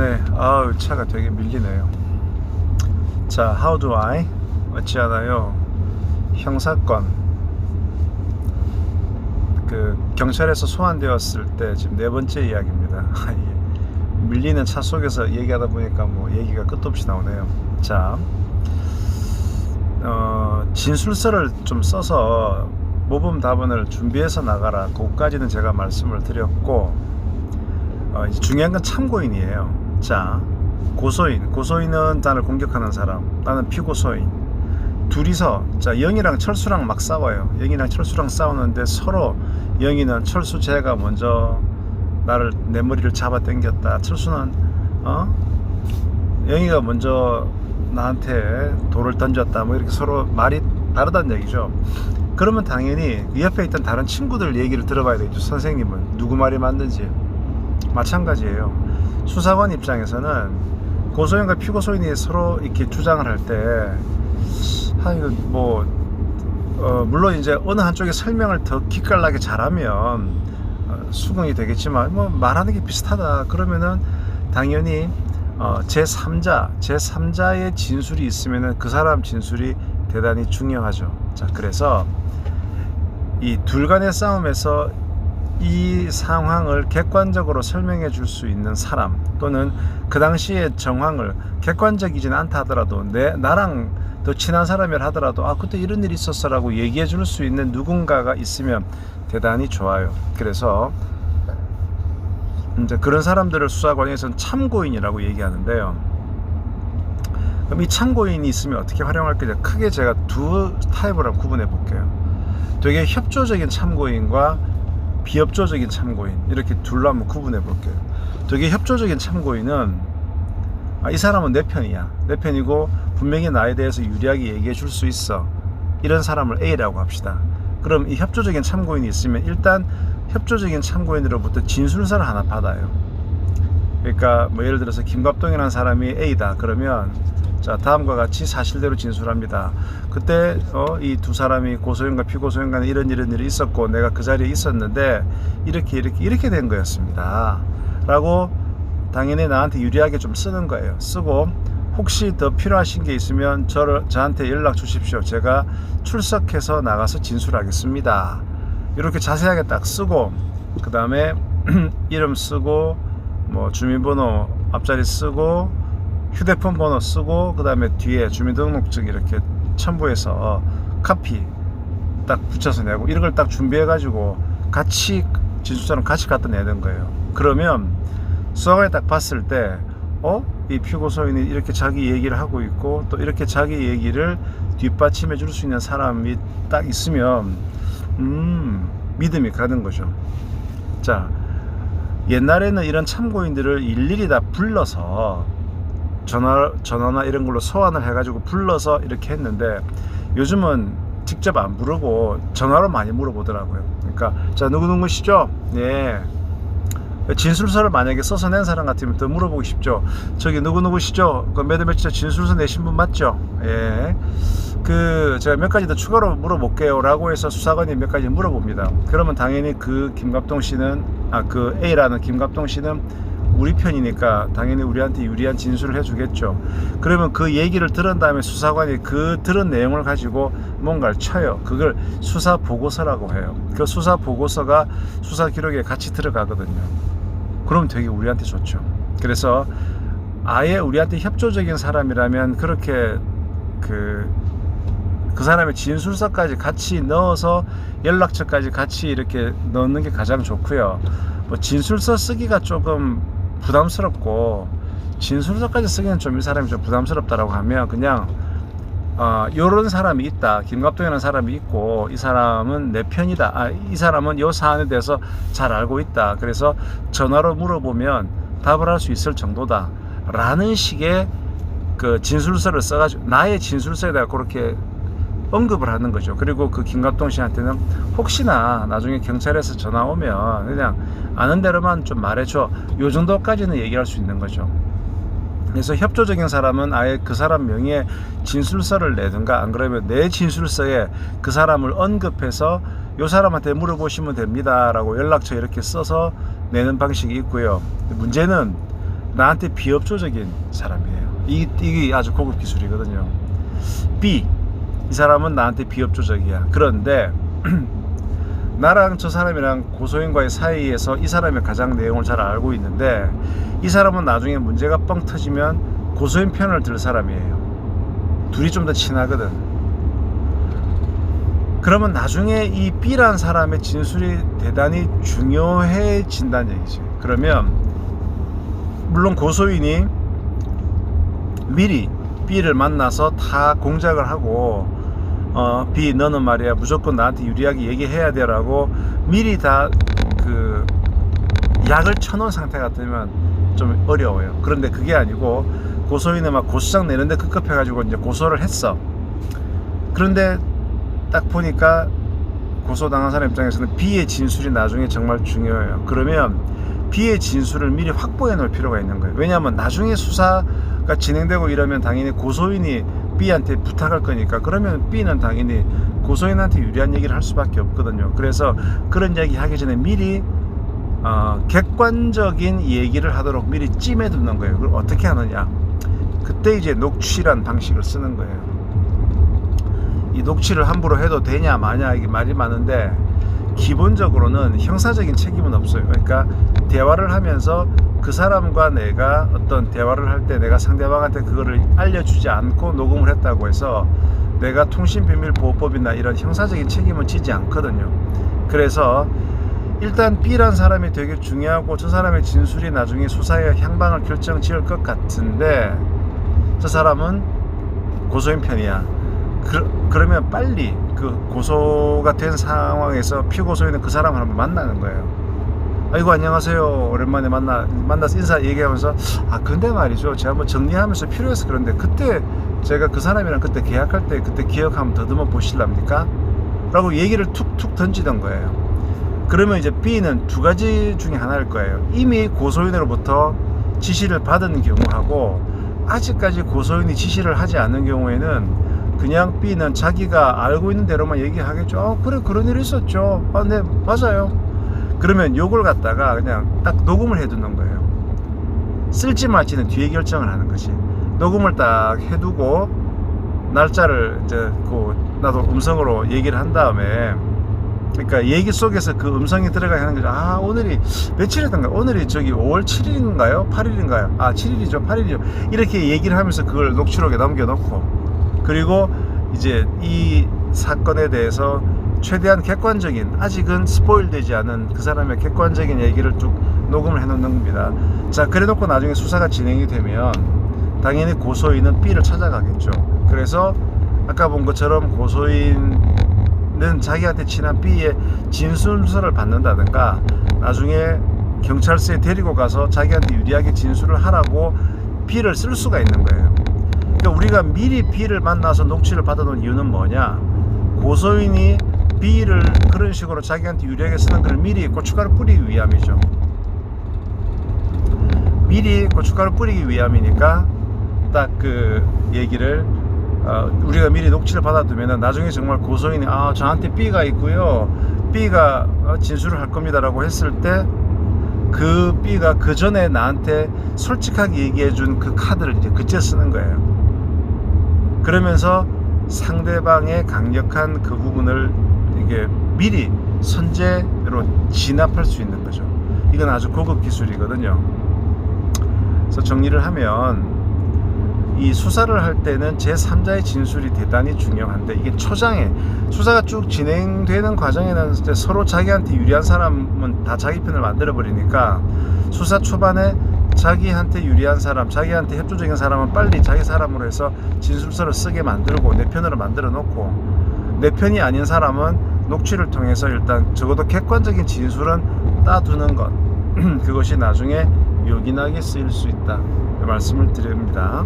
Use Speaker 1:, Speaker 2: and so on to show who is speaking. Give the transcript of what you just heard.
Speaker 1: 네, 아우 차가 되게 밀리네요. 자, how do I 어찌하나요? 형사건 그 경찰에서 소환되었을 때 지금 네 번째 이야기입니다. 밀리는 차 속에서 얘기하다 보니까 뭐 얘기가 끝도 없이 나오네요. 자, 진술서를 좀 써서 모범 답안을 준비해서 나가라. 그것까지는 제가 말씀을 드렸고, 이제 중요한 건 참고인이에요. 자, 고소인은 나를 공격하는 사람, 나는 피고소인. 둘이서, 자, 영희랑 철수랑 막 싸워요. 영희랑 철수랑 싸우는데 서로 영희는 철수 쟤가 먼저 내 머리를 잡아 당겼다. 철수는 영희가 먼저 나한테 돌을 던졌다. 뭐 이렇게 서로 말이 다르다는 얘기죠. 그러면 당연히 옆에 있던 다른 친구들 얘기를 들어봐야 되죠. 선생님은 누구 말이 맞는지. 마찬가지예요. 수사관 입장에서는 고소인과 피고소인이 서로 이렇게 주장을 할 때, 물론 이제 어느 한쪽에 설명을 더 기깔나게 잘하면 수긍이 되겠지만, 뭐 말하는 게 비슷하다 그러면은 당연히 제3자의 진술이 있으면은 그 사람 진술이 대단히 중요하죠. 자, 그래서 이 둘 간의 싸움에서 이 상황을 객관적으로 설명해 줄 수 있는 사람, 또는 그 당시의 정황을 객관적이진 않다 하더라도 나랑 더 친한 사람이라 하더라도 그때 이런 일이 있었어 라고 얘기해 줄 수 있는 누군가가 있으면 대단히 좋아요. 그래서 이제 그런 사람들을 수사관에서는 참고인이라고 얘기하는데요. 그럼 이 참고인이 있으면 어떻게 활용할까? 크게 제가 두 타입으로 한번 구분해 볼게요. 되게 협조적인 참고인과 비협조적인 참고인, 이렇게 둘로 한번 구분해 볼게요. 되게 협조적인 참고인은 이 사람은 내 편이야, 내 편이고 분명히 나에 대해서 유리하게 얘기해 줄 수 있어, 이런 사람을 A라고 합시다. 그럼 이 협조적인 참고인이 있으면 일단 협조적인 참고인으로부터 진술서를 하나 받아요. 그러니까 뭐 예를 들어서 김갑동이라는 사람이 A다 그러면, 자, 다음과 같이 사실대로 진술합니다. 그때 이 두 사람이 고소인과 피고소인 간에 이런 일이 있었고 내가 그 자리에 있었는데 이렇게 된 거였습니다 라고 당연히 나한테 유리하게 좀 쓰는 거예요. 쓰고 혹시 더 필요하신 게 있으면 저한테 연락 주십시오. 제가 출석해서 나가서 진술하겠습니다. 이렇게 자세하게 딱 쓰고, 그 다음에 이름 쓰고 뭐 주민번호 앞자리 쓰고 휴대폰 번호 쓰고, 그 다음에 뒤에 주민등록증 이렇게 첨부해서 카피 딱 붙여서 내고, 이런 걸 딱 준비해 가지고 같이 진술서랑 같이 갖다 내는 거예요. 그러면 수사관이 딱 봤을 때 이 피고소인이 이렇게 자기 얘기를 하고 있고 또 이렇게 자기 얘기를 뒷받침해 줄 수 있는 사람이 딱 있으면 믿음이 가는 거죠. 자, 옛날에는 이런 참고인들을 일일이 다 불러서 전화나 이런 걸로 소환을 해가지고 불러서 이렇게 했는데, 요즘은 직접 안 부르고 전화로 많이 물어보더라고요. 그러니까, 자, 누구시죠? 네. 진술서를 만약에 써서 낸 사람 같으면 더 물어보고 싶죠. 저기 누구시죠? 그 며칠 진술서 내신 분 맞죠? 예. 제가 몇 가지 더 추가로 물어볼게요 라고 해서 수사관이 몇 가지 물어봅니다. 그러면 당연히 그 김갑동 씨는, 그 A라는 김갑동 씨는 우리 편이니까 당연히 우리한테 유리한 진술을 해주겠죠. 그러면 그 얘기를 들은 다음에 수사관이 그 들은 내용을 가지고 뭔가를 쳐요. 그걸 수사 보고서라고 해요. 그 수사 보고서가 수사 기록에 같이 들어가거든요. 그럼 되게 우리한테 좋죠. 그래서 아예 우리한테 협조적인 사람이라면 그렇게 그 사람의 진술서까지 같이 넣어서 연락처까지 같이 이렇게 넣는 게 가장 좋고요. 뭐 진술서 쓰기가 조금 부담스럽고 진술서까지 쓰기는 좀 이 사람이 좀 부담스럽다라고 하면, 그냥 요런 사람이 있다, 김갑동이라는 사람이 있고 이 사람은 내 편이다, 이 사람은 요 사안에 대해서 잘 알고 있다, 그래서 전화로 물어보면 답을 할 수 있을 정도다 라는 식의 그 진술서를 써가지고 나의 진술서에다가 그렇게 언급을 하는 거죠. 그리고 그 김갑동 씨한테는 혹시나 나중에 경찰에서 전화 오면 그냥 아는 대로만 좀 말해줘, 요 정도까지는 얘기할 수 있는 거죠. 그래서 협조적인 사람은 아예 그 사람 명의의 진술서를 내든가, 안 그러면 내 진술서에 그 사람을 언급해서 요 사람한테 물어보시면 됩니다 라고 연락처 이렇게 써서 내는 방식이 있고요. 문제는 나한테 비협조적인 사람이에요. 이게 아주 고급 기술이거든요. B, 이 사람은 나한테 비협조적이야. 그런데 나랑 저 사람이랑 고소인과의 사이에서 이 사람의 가장 내용을 잘 알고 있는데, 이 사람은 나중에 문제가 뻥 터지면 고소인 편을 들 사람이에요. 둘이 좀 더 친하거든. 그러면 나중에 이 B라는 사람의 진술이 대단히 중요해진다는 얘기지. 그러면 물론 고소인이 미리 B를 만나서 다 공작을 하고 B, 너는 말이야 무조건 나한테 유리하게 얘기해야 돼 라고 미리 다 그 약을 쳐놓은 상태 같으면 좀 어려워요. 그런데 그게 아니고 고소인은 막 고소장 내는데 급급해가지고 이제 고소를 했어. 그런데 딱 보니까 고소당한 사람 입장에서는 B의 진술이 나중에 정말 중요해요. 그러면 B의 진술을 미리 확보해 놓을 필요가 있는 거예요. 왜냐하면 나중에 수사가 진행되고 이러면 당연히 고소인이 B한테 부탁할 거니까, 그러면 B는 당연히 고소인한테 유리한 얘기를 할 수밖에 없거든요. 그래서 그런 이야기 하기 전에 미리 객관적인 얘기를 하도록 미리 찜해 두는 거예요. 그걸 어떻게 하느냐, 그때 이제 녹취란 방식을 쓰는 거예요. 이 녹취를 함부로 해도 되냐 마냐 이게 말이 많은데, 기본적으로는 형사적인 책임은 없어요. 그러니까 대화를 하면서 그 사람과 내가 어떤 대화를 할 때 내가 상대방한테 그거를 알려주지 않고 녹음을 했다고 해서 내가 통신비밀보호법이나 이런 형사적인 책임은 지지 않거든요. 그래서 일단 B란 사람이 되게 중요하고, 저 사람의 진술이 나중에 수사의 향방을 결정지을 것 같은데 저 사람은 고소인 편이야. 그러면 빨리 그 고소가 된 상황에서 피고소인은 그 사람을 한번 만나는 거예요. 아이고 안녕하세요, 오랜만에 만나서 인사 얘기하면서, 근데 말이죠, 제가 뭐 정리하면서 필요해서 그런데 그때 제가 그 사람이랑 그때 계약할 때 그때 기억 한번 더듬어 보실랍니까? 라고 얘기를 툭툭 던지던 거예요. 그러면 이제 B는 두 가지 중에 하나일 거예요. 이미 고소인으로부터 지시를 받은 경우하고 아직까지 고소인이 지시를 하지 않는 경우에는 그냥 B는 자기가 알고 있는 대로만 얘기하겠죠. 그래, 그런 일이 있었죠. 네, 맞아요. 그러면 요걸 갖다가 그냥 딱 녹음을 해두는 거예요. 쓸지 말지는 뒤에 결정을 하는 거지. 녹음을 딱 해두고 날짜를 이제 나도 음성으로 얘기를 한 다음에, 그러니까 얘기 속에서 그 음성이 들어가야 하는 거죠. 오늘이 며칠이던가, 오늘이 저기 5월 7일인가요? 8일인가요? 7일이죠, 8일이죠. 이렇게 얘기를 하면서 그걸 녹취록에 남겨놓고, 그리고 이제 이 사건에 대해서 최대한 객관적인, 아직은 스포일 되지 않은 그 사람의 객관적인 얘기를 쭉 녹음을 해 놓는 겁니다. 자, 그래 놓고 나중에 수사가 진행이 되면 당연히 고소인은 B를 찾아가겠죠. 그래서 아까 본 것처럼 고소인은 자기한테 친한 B의 진술서를 받는다든가, 나중에 경찰서에 데리고 가서 자기한테 유리하게 진술을 하라고 B를 쓸 수가 있는 거예요. 그러니까 우리가 미리 B를 만나서 녹취를 받아놓은 이유는 뭐냐, 고소인이 B를 그런 식으로 자기한테 유리하게 쓰는 걸 미리 고춧가루 뿌리기 위함이죠. 미리 고춧가루 뿌리기 위함이니까 딱 그 얘기를 우리가 미리 녹취를 받아두면은 나중에 정말 고소인이 저한테 B가 있고요, B가 진술을 할 겁니다 라고 했을 때 그 B가 그 전에 나한테 솔직하게 얘기해준 그 카드를 이제 그때 쓰는 거예요. 그러면서 상대방의 강력한 그 부분을 이게 미리 선제로 진압할 수 있는 거죠. 이건 아주 고급 기술이거든요. 그래서 정리를 하면, 이 수사를 할 때는 제3자의 진술이 대단히 중요한데, 이게 초장에 수사가 쭉 진행되는 과정에는 서로 자기한테 유리한 사람은 다 자기 편을 만들어 버리니까, 수사 초반에 자기한테 유리한 사람, 자기한테 협조적인 사람은 빨리 자기 사람으로 해서 진술서를 쓰게 만들고 내 편으로 만들어 놓고, 내 편이 아닌 사람은 녹취를 통해서 일단 적어도 객관적인 진술은 따두는 것, 그것이 나중에 요긴하게 쓰일 수 있다, 말씀을 드립니다.